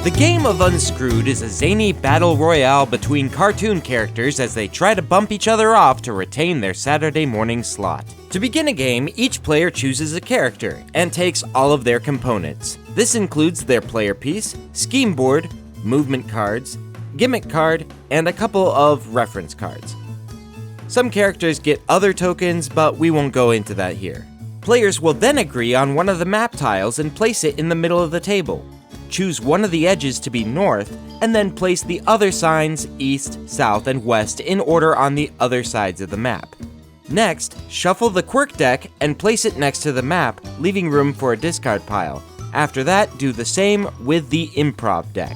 The game of Unscrewed is a zany battle royale between cartoon characters as they try to bump each other off to retain their Saturday morning slot. To begin a game, each player chooses a character and takes all of their components. This includes their player piece, scheme board, movement cards, gimmick card, and a couple of reference cards. Some characters get other tokens, but we won't go into that here. Players will then agree on one of the map tiles and place it in the middle of the table. Choose one of the edges to be north, and then place the other signs east, south, and west in order on the other sides of the map. Next, shuffle the quirk deck and place it next to the map, leaving room for a discard pile. After that, do the same with the improv deck.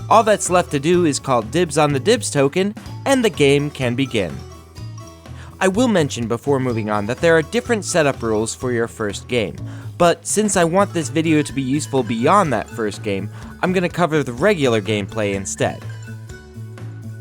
All that's left to do is call dibs on the dibs token, and the game can begin. I will mention before moving on that there are different setup rules for your first game, but since I want this video to be useful beyond that first game, I'm going to cover the regular gameplay instead.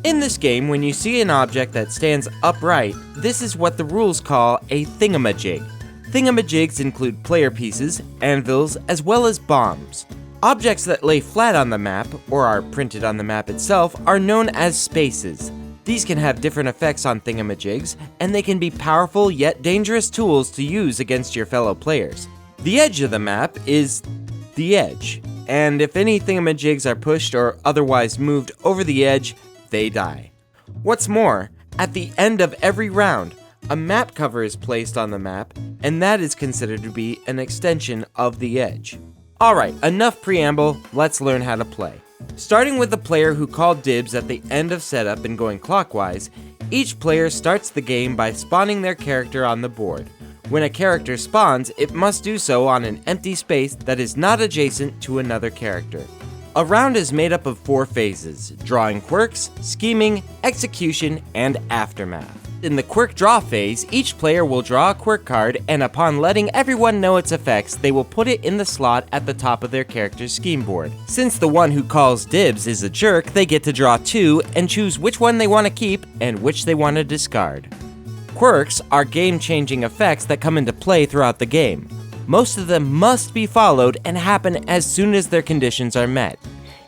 In this game, when you see an object that stands upright, this is what the rules call a thingamajig. Thingamajigs include player pieces, anvils, as well as bombs. Objects that lay flat on the map, or are printed on the map itself, are known as spaces. These can have different effects on thingamajigs, and they can be powerful yet dangerous tools to use against your fellow players. The edge of the map is the edge, and if any thingamajigs are pushed or otherwise moved over the edge, they die. What's more, at the end of every round, a map cover is placed on the map, and that is considered to be an extension of the edge. Alright, enough preamble, let's learn how to play. Starting with the player who called dibs at the end of setup and going clockwise, each player starts the game by spawning their character on the board. When a character spawns, it must do so on an empty space that is not adjacent to another character. A round is made up of 4 phases: drawing quirks, scheming, execution, and aftermath. In the quirk draw phase, each player will draw a quirk card, and upon letting everyone know its effects, they will put it in the slot at the top of their character's scheme board. Since the one who calls dibs is a jerk, they get to draw 2 and choose which one they want to keep and which they want to discard. Quirks are game-changing effects that come into play throughout the game. Most of them must be followed and happen as soon as their conditions are met.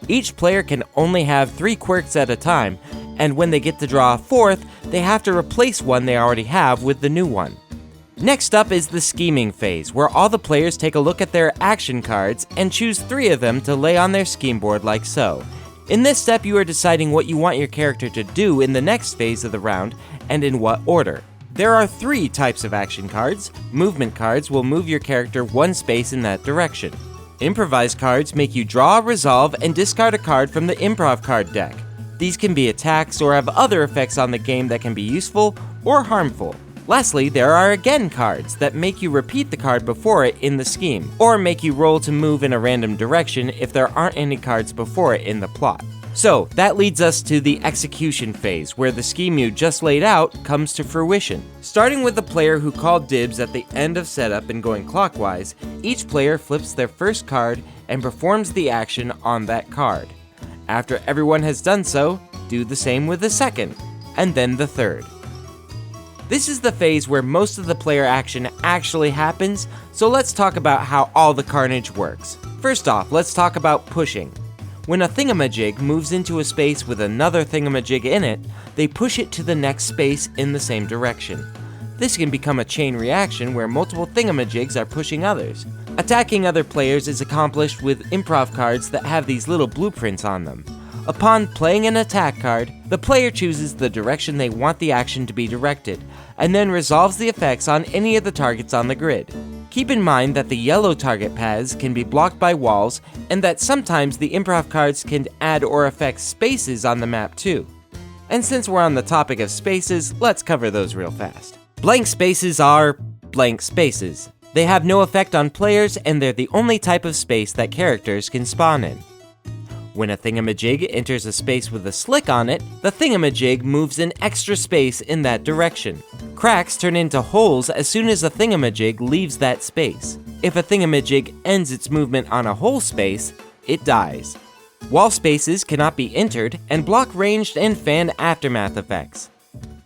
Each player can only have 3 quirks at a time, and when they get to draw a 4th, they have to replace one they already have with the new one. Next up is the scheming phase, where all the players take a look at their action cards and choose 3 of them to lay on their scheme board like so. In this step, you are deciding what you want your character to do in the next phase of the round, and in what order. There are 3 types of action cards. Movement cards will move your character 1 space in that direction. Improvise cards make you draw, resolve, and discard a card from the improv card deck. These can be attacks or have other effects on the game that can be useful or harmful. Lastly, there are again cards that make you repeat the card before it in the scheme, or make you roll to move in a random direction if there aren't any cards before it in the plot. So, that leads us to the execution phase, where the scheme you just laid out comes to fruition. Starting with the player who called dibs at the end of setup and going clockwise, each player flips their first card and performs the action on that card. After everyone has done so, do the same with the second, and then the third. This is the phase where most of the player action actually happens, so let's talk about how all the carnage works. First off, let's talk about pushing. When a thingamajig moves into a space with another thingamajig in it, they push it to the next space in the same direction. This can become a chain reaction where multiple thingamajigs are pushing others. Attacking other players is accomplished with improv cards that have these little blueprints on them. Upon playing an attack card, the player chooses the direction they want the action to be directed, and then resolves the effects on any of the targets on the grid. Keep in mind that the yellow target paths can be blocked by walls, and that sometimes the improv cards can add or affect spaces on the map too. And since we're on the topic of spaces, let's cover those real fast. Blank spaces are blank spaces. They have no effect on players, and they're the only type of space that characters can spawn in. When a thingamajig enters a space with a slick on it, the thingamajig moves an extra space in that direction. Cracks turn into holes as soon as a thingamajig leaves that space. If a thingamajig ends its movement on a hole space, it dies. Wall spaces cannot be entered and block ranged and fan aftermath effects.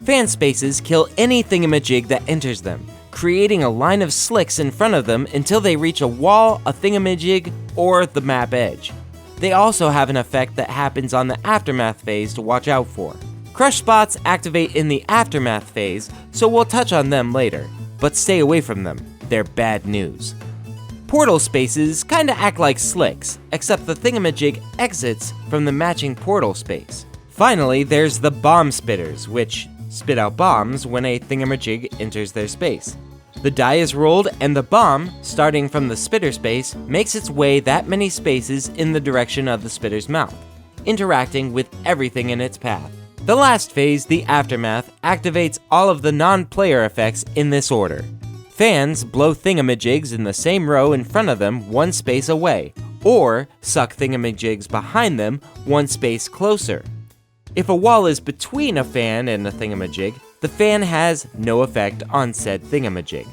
Fan spaces kill any thingamajig that enters them, creating a line of slicks in front of them until they reach a wall, a thingamajig, or the map edge. they also have an effect that happens on the aftermath phase to watch out for. Crush spots activate in the aftermath phase, so we'll touch on them later, but stay away from them, they're bad news. Portal spaces kinda act like slicks, except the thingamajig exits from the matching portal space. Finally, there's the bomb spitters, which spit out bombs when a thingamajig enters their space. The die is rolled and the bomb, starting from the spitter space, makes its way that many spaces in the direction of the spitter's mouth, interacting with everything in its path. The last phase, the aftermath, activates all of the non-player effects in this order. Fans blow thingamajigs in the same row in front of them one space away, or suck thingamajigs behind them one space closer. If a wall is between a fan and a thingamajig, the fan has no effect on said thingamajig.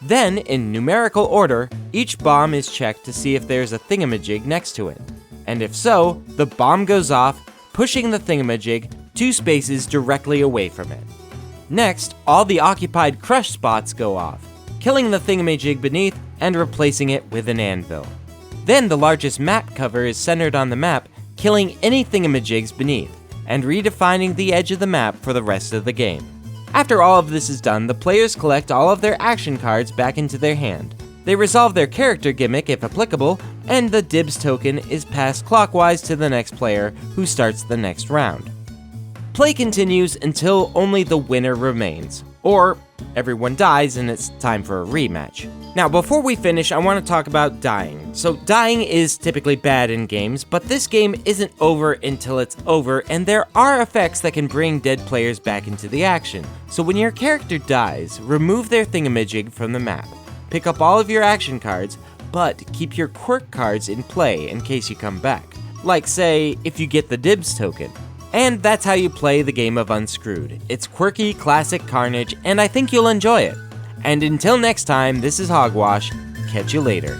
Then, in numerical order, each bomb is checked to see if there's a thingamajig next to it. And if so, the bomb goes off, pushing the thingamajig 2 spaces directly away from it. Next, all the occupied crush spots go off, killing the thingamajig beneath and replacing it with an anvil. Then the largest map cover is centered on the map, killing any thingamajigs beneath, and redefining the edge of the map for the rest of the game. After all of this is done, the players collect all of their action cards back into their hand. They resolve their character gimmick if applicable, and the dibs token is passed clockwise to the next player, who starts the next round. Play continues until only the winner remains, or everyone dies and it's time for a rematch. Now, before we finish, I want to talk about dying. So dying is typically bad in games, but this game isn't over until it's over, and there are effects that can bring dead players back into the action. So when your character dies, remove their thingamajig from the map. Pick up all of your action cards, but keep your quirk cards in play in case you come back. Like, say, if you get the dibs token. And that's how you play the game of Unscrewed. It's quirky, classic carnage, and I think you'll enjoy it. And until next time, this is Hogwash. Catch you later.